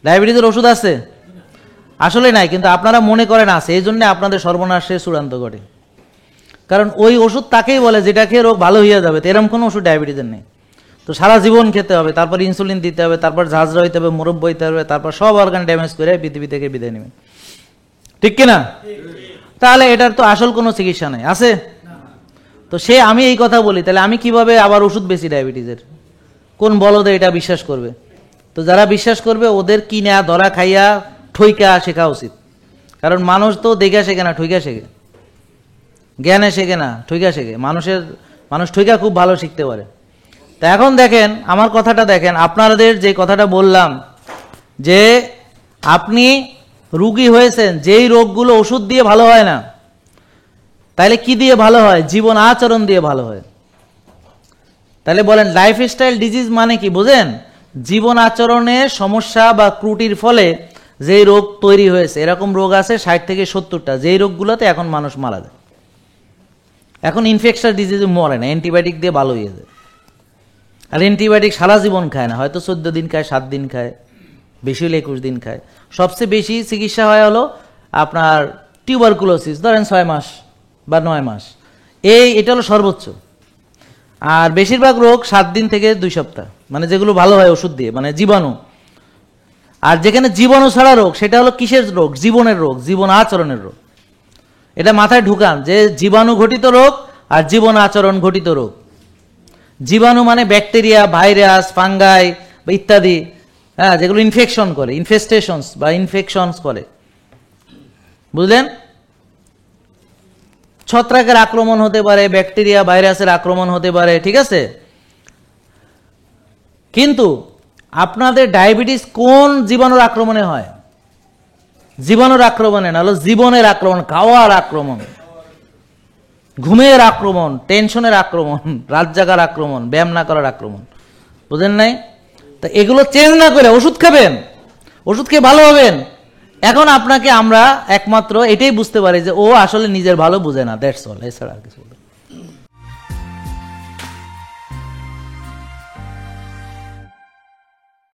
ডায়াবেটিসের ওষুধ আছে? আসলে নাই, কিন্তু আপনারা মনে করেন আছে, এই জন্য আপনাদের সর্বনাশের চূড়ান্ত ঘটে। কারণ ওই ওষুধ তাকেই বলে যেটা খেয়ে রোগ ভালো হয়ে যাবে, তো এরকম কোনো ওষুধ ডায়াবেটিসের নেই। তো সারা জীবন খেতে হবে, তারপর ইনসুলিন দিতে হবে, তারপর ঝাঁঝরা হইতে হবে, মুরব্ব হইতে হবে, তারপর সব অর্গান ড্যামেজ করে পৃথিবী থেকে বিদায় নেবেন, ঠিক কিনা? তাহলে এটার তো আসল কোনো চিকিৎসা নেই, আছে? তো আমি এই কথা বলি, তাহলে আমি কিভাবে আবার ওষুধ বেশি ডায়াবেটিসের? কোন বলদে এটা বিশ্বাস করবে? তো যারা বিশ্বাস করবে ওদের কিনা ধরা খাইয়া ঠইকা শেখা উচিত। কারণ মানুষ তো দেখা শেখে না, ঠইকা শেখে। জ্ঞানে শেখে না, ঠইকা শেখে। মানুষ ঠইকা খুব ভালো শিখতে পারে। তা এখন দেখেন আমার কথাটা, দেখেন আপনাদের যে কথাটা বললাম যে আপনি রুগী হয়েছেন, যেই রোগগুলো ওষুধ দিয়ে ভালো হয় না, তাইলে কি দিয়ে ভালো হয়? জীবন আচরণ দিয়ে ভালো হয়। তাহলে বলেন লাইফস্টাইল ডিজিজ মানে কি বোঝেন? জীবন আচরণের সমস্যা বা ত্রুটির ফলে যেই রোগ তৈরি হয়েছে, এরকম রোগ আছে 60 থেকে 70টা, যেই রোগগুলোতে এখন মানুষ মারা যায়। এখন ইনফেকশাস ডিজিজে মরে না, অ্যান্টিবায়োটিক দিয়ে ভালো হয়ে যায়। আর অ্যান্টিবায়োটিক সারা জীবন খায় না, হয়তো 14 দিন খায়, 7 দিন খায়, বেশি হলে 21 দিন খায়। সবচেয়ে বেশি চিকিৎসা হয় হলো আপনার টিউবারকুলোসিস, ধরেন 6 মাস বা 9 মাস, এটা হলো সর্বোচ্চ। আর বেশিরভাগ রোগ 7 দিন থেকে 2 সপ্তাহ, মানে যেগুলো ভালো হয় ওষুধ দিয়ে, মানে জীবাণু। আর যেখানে জীবাণু ছাড়া রোগ, সেটা হলো কিসের রোগ? জীবনের রোগ, জীবন আচরণের রোগ। এটা মাথায় ঢুকান যে জীবাণু ঘটিত রোগ আর জীবন আচরণ ঘটিত রোগ। জীবাণু মানে ব্যাকটেরিয়া, ভাইরাস, ফাঙ্গাই বা ইত্যাদি, হ্যাঁ, যেগুলো ইনফেকশন করে, ইনফেস্টেশনস বা ইনফেকশনস করে, বুঝলেন? ছত্রাকের আক্রমণ হতে পারে, ব্যাকটেরিয়া ভাইরাসের আক্রমণ হতে পারে, ঠিক আছে? কিন্তু আপনাদের ডায়াবেটিস কোন জীবাণুর আক্রমণে হয়? জীবাণুর আক্রমণে না, হলো জীবনের আক্রমণ, খাওয়ার আক্রমণ, ঘুমের আক্রমণ, টেনশনের আক্রমণ, রাত জাগার আক্রমণ, ব্যায়াম না করার আক্রমণ, বুঝেন নাই? তা এগুলো চেঞ্জ না করে ওষুধ খাবেন, ওষুধ খেয়ে ভালো হবেন। এখন আপনাকে আমরা একমাত্র এটাই বুঝতে পারি যে ও আসলে নিজের ভালো বুঝে না, দ্যাটস অল, এছাড়া আর কিছু।